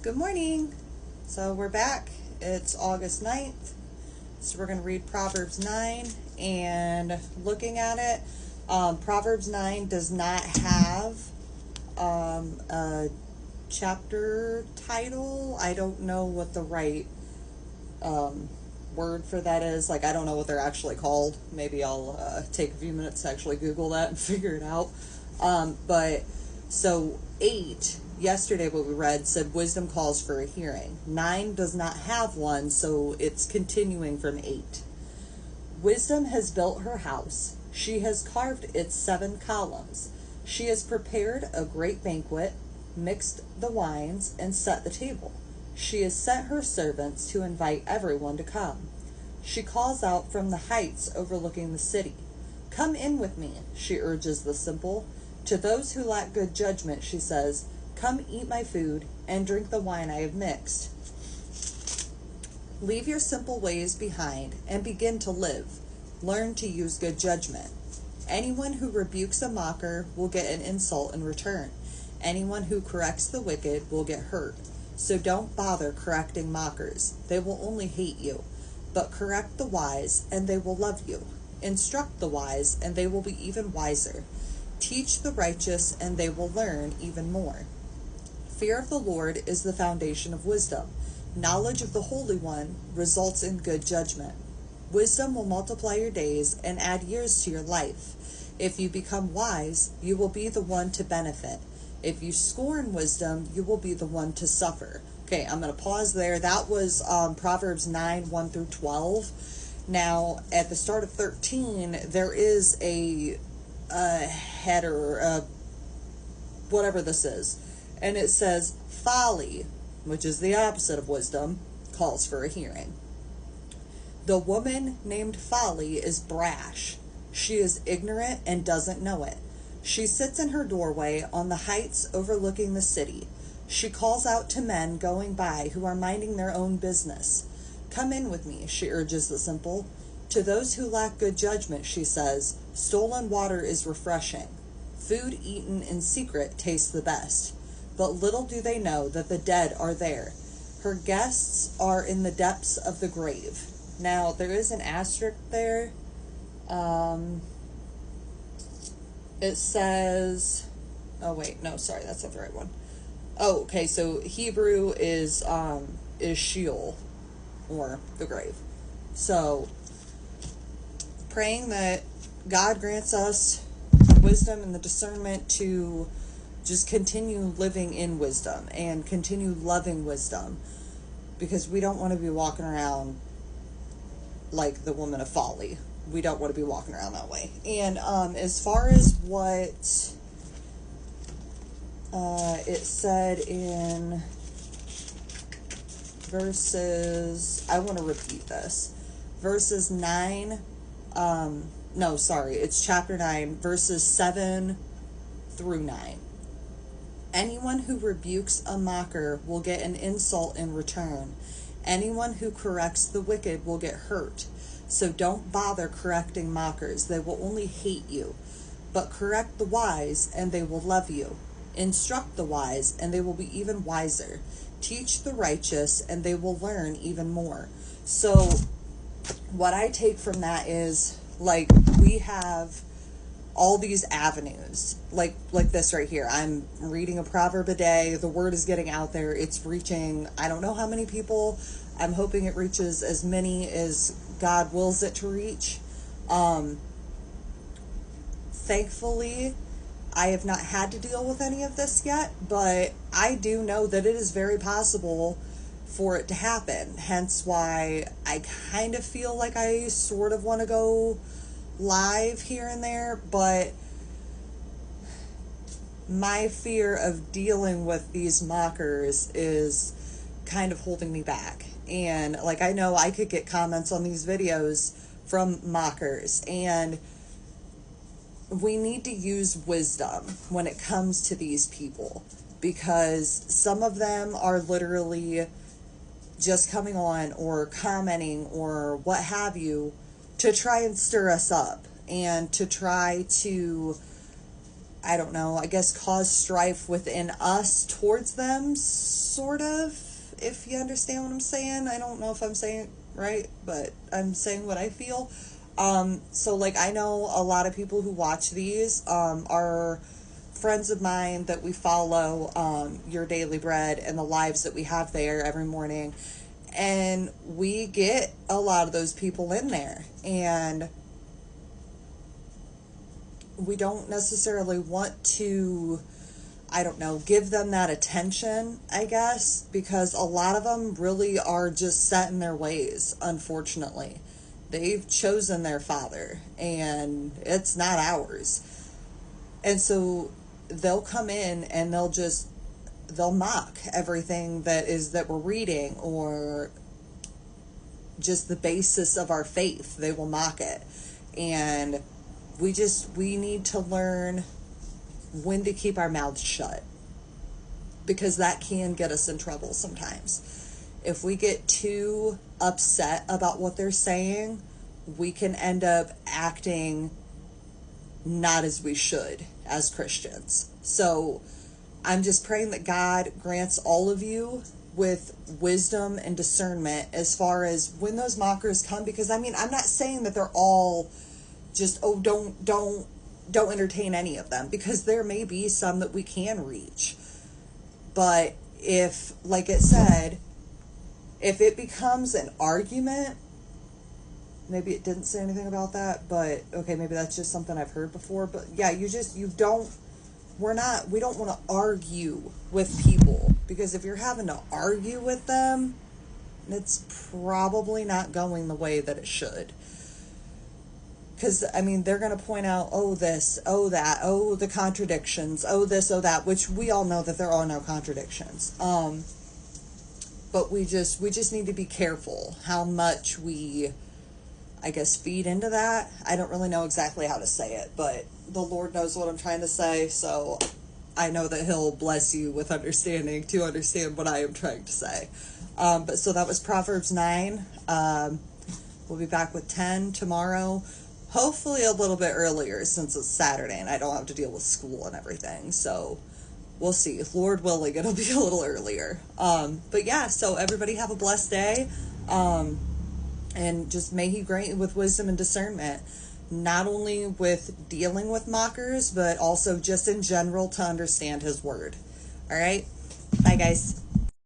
Good morning. So we're back. It's August 9th. So we're going to read Proverbs 9 and looking at it. Proverbs 9 does not have a chapter title. I don't know what the right word for that is. I don't know what they're actually called. Maybe I'll take a few minutes to actually Google that and figure it out. So 8, yesterday what we read said wisdom calls for a hearing. 9 does not have one, so it's continuing from 8. Wisdom has built her house. She has carved its 7 columns. She has prepared a great banquet, mixed the wines, and set the table. She has sent her servants to invite everyone to come. She calls out from the heights overlooking the city. Come in with me, she urges the simple. To those who lack good judgment, she says, come eat my food and drink the wine I have mixed. Leave your simple ways behind and begin to live. Learn to use good judgment. Anyone who rebukes a mocker will get an insult in return. Anyone who corrects the wicked will get hurt. So don't bother correcting mockers. They will only hate you. But correct the wise, and they will love you. Instruct the wise, and they will be even wiser. Teach the righteous, and they will learn even more. Fear of the Lord is the foundation of wisdom. Knowledge of the Holy One results in good judgment. Wisdom will multiply your days and add years to your life. If you become wise, you will be the one to benefit. If you scorn wisdom, you will be the one to suffer. Okay, I'm going to pause there. That was Proverbs 9, 1 through 12. Now, at the start of 13, there is a header, whatever this is. And it says, folly, which is the opposite of wisdom, calls for a hearing. The woman named Folly is brash. She is ignorant and doesn't know it. She sits in her doorway on the heights overlooking the city. She calls out to men going by who are minding their own business. Come in with me, she urges the simple. To those who lack good judgment, she says, stolen water is refreshing. Food eaten in secret tastes the best. But little do they know that the dead are there. Her guests are in the depths of the grave. Now, there is an asterisk there. It says, oh wait, no, sorry, that's not the right one. Oh, okay, so Hebrew is Sheol, or the grave. So, praying that God grants us wisdom and the discernment to just continue living in wisdom and continue loving wisdom, because we don't want to be walking around like the woman of folly. We don't want to be walking around that way. And as far as what it said in verses, I want to repeat this. Verses 9, it's chapter 9, verses 7 through 9. Anyone who rebukes a mocker will get an insult in return. Anyone who corrects the wicked will get hurt. So don't bother correcting mockers. They will only hate you. But correct the wise, and they will love you. Instruct the wise, and they will be even wiser. Teach the righteous, and they will learn even more. So what I take from that is, we have all these avenues, like this right here. I'm reading a proverb a day. The word is getting out there. It's reaching, I don't know how many people. I'm hoping it reaches as many as God wills it to reach. Thankfully, I have not had to deal with any of this yet, but I do know that it is very possible for it to happen. Hence why I kind of feel like I sort of want to go live here and there, but my fear of dealing with these mockers is kind of holding me back. And I know I could get comments on these videos from mockers, and we need to use wisdom when it comes to these people, because some of them are literally just coming on or commenting or what have you to try and stir us up and to try to I don't know, I guess cause strife within us towards them, sort of, if you understand what I'm saying. I don't know if I'm saying it right, but I'm saying what I feel. So like, I know a lot of people who watch these are friends of mine that we follow, Your Daily Bread, and the lives that we have there every morning. And we get a lot of those people in there, and we don't necessarily want to, I don't know, give them that attention, I guess, because a lot of them really are just set in their ways, unfortunately. They've chosen their father, and it's not ours. And so they'll come in and they'll mock everything that we're reading, or just the basis of our faith. They will mock it. And we need to learn when to keep our mouths shut, because that can get us in trouble sometimes. If we get too upset about what they're saying, we can end up acting not as we should as Christians. So I'm just praying that God grants all of you with wisdom and discernment as far as when those mockers come, because I mean, I'm not saying that they're all just, oh, don't entertain any of them, because there may be some that we can reach. But if, like it said, if it becomes an argument, maybe it didn't say anything about that, but okay, maybe that's just something I've heard before. But yeah, we don't want to argue with people, because if you're having to argue with them, it's probably not going the way that it should. Because, I mean, they're going to point out, oh, this, oh, that, oh, the contradictions, oh, this, oh, that, which we all know that there are no contradictions. But we just need to be careful how much we, I guess, feed into that. I don't really know exactly how to say it, but the Lord knows what I'm trying to say, so I know that He'll bless you with understanding to understand what I am trying to say. But so that was Proverbs 9. We'll be back with 10 tomorrow. Hopefully a little bit earlier, since it's Saturday and I don't have to deal with school and everything. So we'll see. Lord willing, it'll be a little earlier. But yeah, so everybody have a blessed day. And just may He grant you with wisdom and discernment, not only with dealing with mockers, but also just in general to understand His word. All right. Bye, guys.